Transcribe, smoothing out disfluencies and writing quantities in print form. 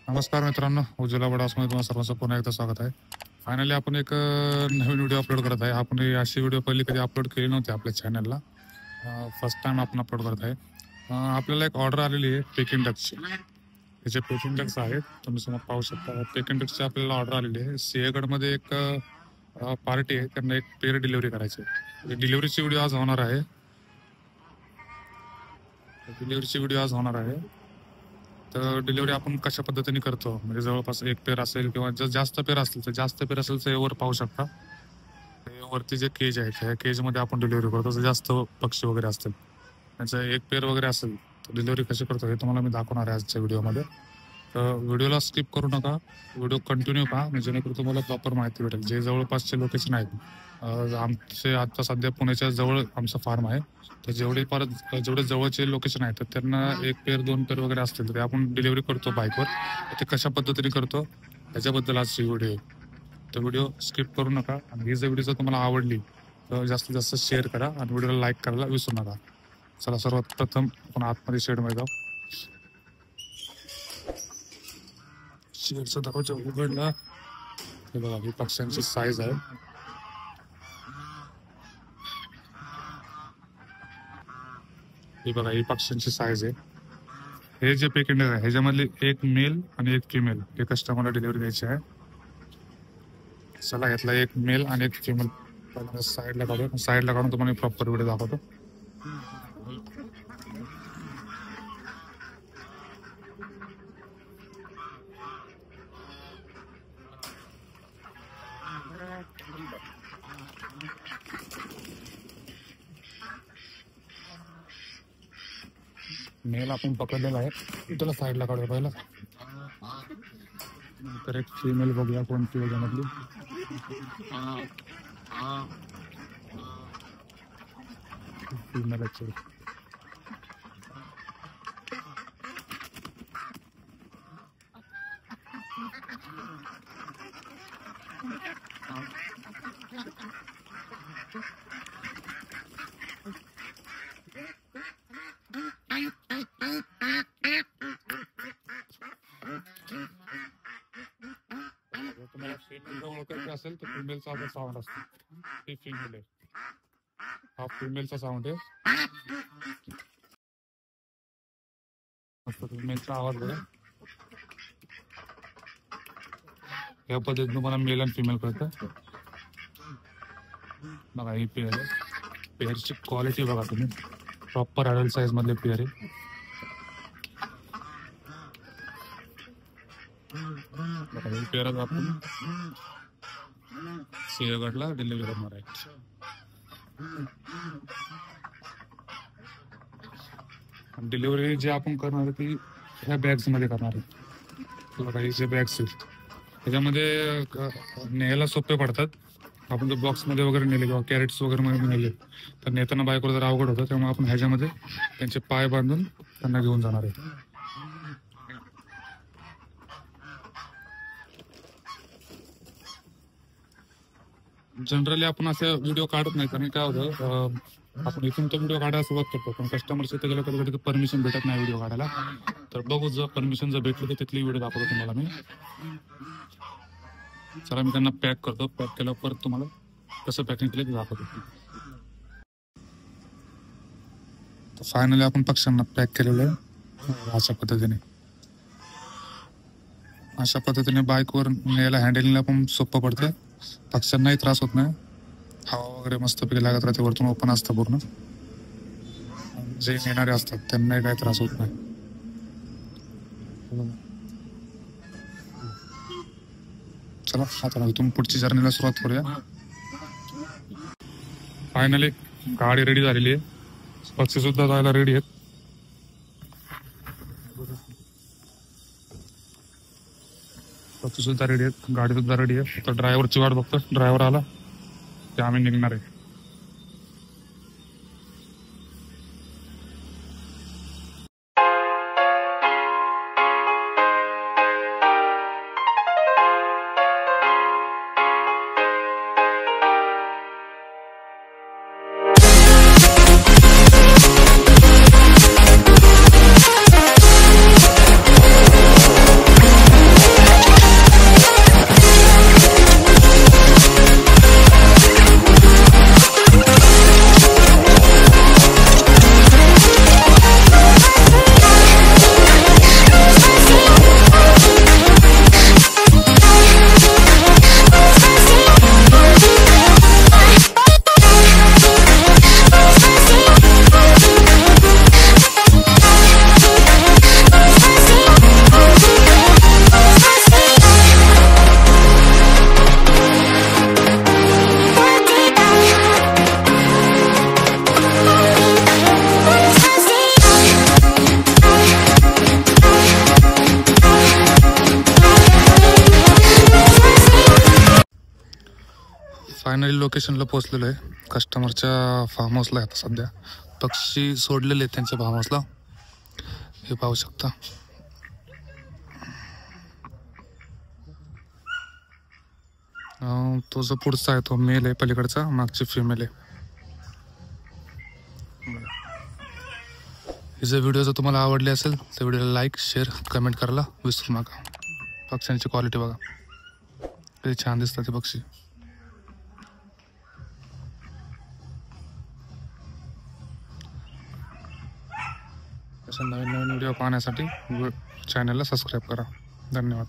नमस्कार मित्रांनो, उज्ज्वला बडासमध्ये तुम्हाला सर्वांचं पुन्हा एकदा स्वागत आहे. फायनली आपण एक नवीन व्हिडिओ अपलोड करत आहे. आपण अशी व्हिडिओ पहिली कधी अपलोड केली नव्हती आपल्या चॅनलला. फर्स्ट टाइम आपण अपलोड करत आहे. आपल्याला एक ऑर्डर आलेली आहे पेकिंग डक्सची. त्याचे पेकिंग डक्स आहेत, तुम्ही समोर पाहू शकता. पेकिंग डक्सची आपल्याला ऑर्डर आलेली आहे. सिंहगडमध्ये एक पार्टी आहे, त्यांना एक पेअर डिलिव्हरी करायची आहे. डिलिव्हरीची व्हिडिओ आज होणार आहे. तर डिलिव्हरी आपण कशा पद्धतीने करतो, म्हणजे जवळपास एक पेअर असेल किंवा जर जास्त पेअर असतील तर वर पाहू शकता. वरती जे केज आहे त्या केजमध्ये आपण डिलिव्हरी करतो. जर जास्त पक्षी वगैरे असतील, त्यांचं एक पेअर वगैरे असेल तर डिलिव्हरी कशी करतो हे तुम्हाला मी दाखवणार आहे आजच्या व्हिडिओमध्ये. तर व्हिडिओला स्किप करू नका, व्हिडिओ कंटिन्यू पहा, म्हणजे जेणेकरून तुम्हाला प्रॉपर माहिती भेटेल. जे जवळपासचे लोकेशन आहेत, आमचे आता सध्या पुण्याच्या जवळ आमचं फार्म आहे. तर जेवढे जवळचे लोकेशन आहेत तर त्यांना एक पेअर दोन पेअर वगैरे असतील तर आपण डिलिव्हरी करतो बाईकवर. ते कशा पद्धतीने करतो त्याच्याबद्दल आजची व्हिडिओ आहे. तर व्हिडिओ स्किप करू नका. आणि ही जर व्हिडिओ जर तुम्हाला आवडली तर जास्तीत जास्त शेअर करा आणि व्हिडिओला लाईक करायला विसरू नका. चला, सर्वात प्रथम आपण आतमध्ये शेडमध्ये जाऊ. शेडचा दरवाजा उघडला. हे बघा, ही पक्ष्यांची साईज आहे. ही बघा, ही पक्ष्यांची साईज आहे. हे जे पेकिंग आहे ह्याच्यामधले एक मेल आणि एक फिमेल हे कस्टमरला डिलिव्हरी द्यायची आहे. चला, यातला एक मेल आणि एक फिमेल साईडला काढून तुम्हाला प्रॉपर व्हिडिओ दाखवतो. मेल आपण पकडलेला आहे, त्याला साईडला काढूया पहिला. नंतर एक फिमेल बघूया कोणती याच्यामधली. फिमेल आहे. तुम्हाला फिमेल ओळखायची असेल तर फिमेलचा असा साऊंड असतो. ही फिमेल आहे, हा फिमेलचा साऊंड आहे. फिमेलचा आवाज बघा. या पद्धतीने तुम्हाला मेल आणि फिमेल कळतं. बघा, ही पेअर आहे. पेअरची क्वालिटी बघा तुम्ही, प्रॉपर अडल्ट साईज मधले पेअर आहे. बघा, पेअर आपण सिंहगडला डिलिव्हरी करणार आहे. डिलिव्हरी जे आपण करणार आहे ती ह्या बॅग्स मध्ये करणार आहे. बघा, हे जे बॅग्स आहेत त्याच्यामध्ये न्यायला सोपे पडतात. आपण जर बॉक्समध्ये वगैरे नेले किंवा कॅरेट्स वगैरे मध्ये नेले तर नेताना बाईकवर जरा अवघड होतं. त्यामुळे आपण ह्याच्यामध्ये त्यांचे पाय बांधून त्यांना घेऊन जाणार आहे. जनरली आपण असे व्हिडिओ काढत नाही, कारण काय होतं, आपण इथून तो व्हिडिओ काढायला सुरुवात करतो पण कस्टमरच्या इथे गेलं कधी परमिशन भेटत नाही व्हिडिओ काढायला. तर बघू, जर परमिशन जर भेटली तर तिथली व्हिडिओ दाखवतो तुम्हाला मी. चला, मी त्यांना पॅक करतो. पॅक केल्यावर परत तुम्हाला कसं पॅकिंग केलं ते दाखवतो. तर फायनली आपण पक्ष्यांना पॅक केलेलं आहे अशा पद्धतीने बाईकवर न्यायला हँडलिंगला पण सोपं पडतं. पक्ष्यांनाही त्रास होत नाही. हवा वगैरे मस्तपैकी लागत राहते. वरतून ओपन असतं पूर्ण. जे नेणारे असतात त्यांनाही काही त्रास होत नाही. चला, आता इथून पुढची जर्नीला सुरुवात करूया. फायनली गाडी रेडी झालेली आहे. पक्षी सुद्धा जायला रेडी आहेत. गाडी सुद्धा रेडी आहे. तर ड्रायव्हरची वाट बघतो. ड्रायव्हर आला की आम्ही निघणार आहे. फायनली लोकेशनला पोहोचलेलो आहे. कस्टमरच्या फार्म हाऊसला आहे आता सध्या. पक्षी सोडलेले आहेत त्यांच्या फार्म हाऊसला, हे पाहू शकता. तो जो पुढचा आहे तो मेल आहे, पलीकडचा मागची फिमेल आहे. हे जर व्हिडिओ जर तुम्हाला आवडले असेल तर व्हिडिओला लाईक शेअर कमेंट करायला विसरू नका. पक्ष्यांची क्वालिटी बघा, किती छान दिसतात ते पक्षी. अशा नवीन नवीन व्हिडिओ पाहण्यासाठी चॅनलला सबस्क्राईब करा. धन्यवाद.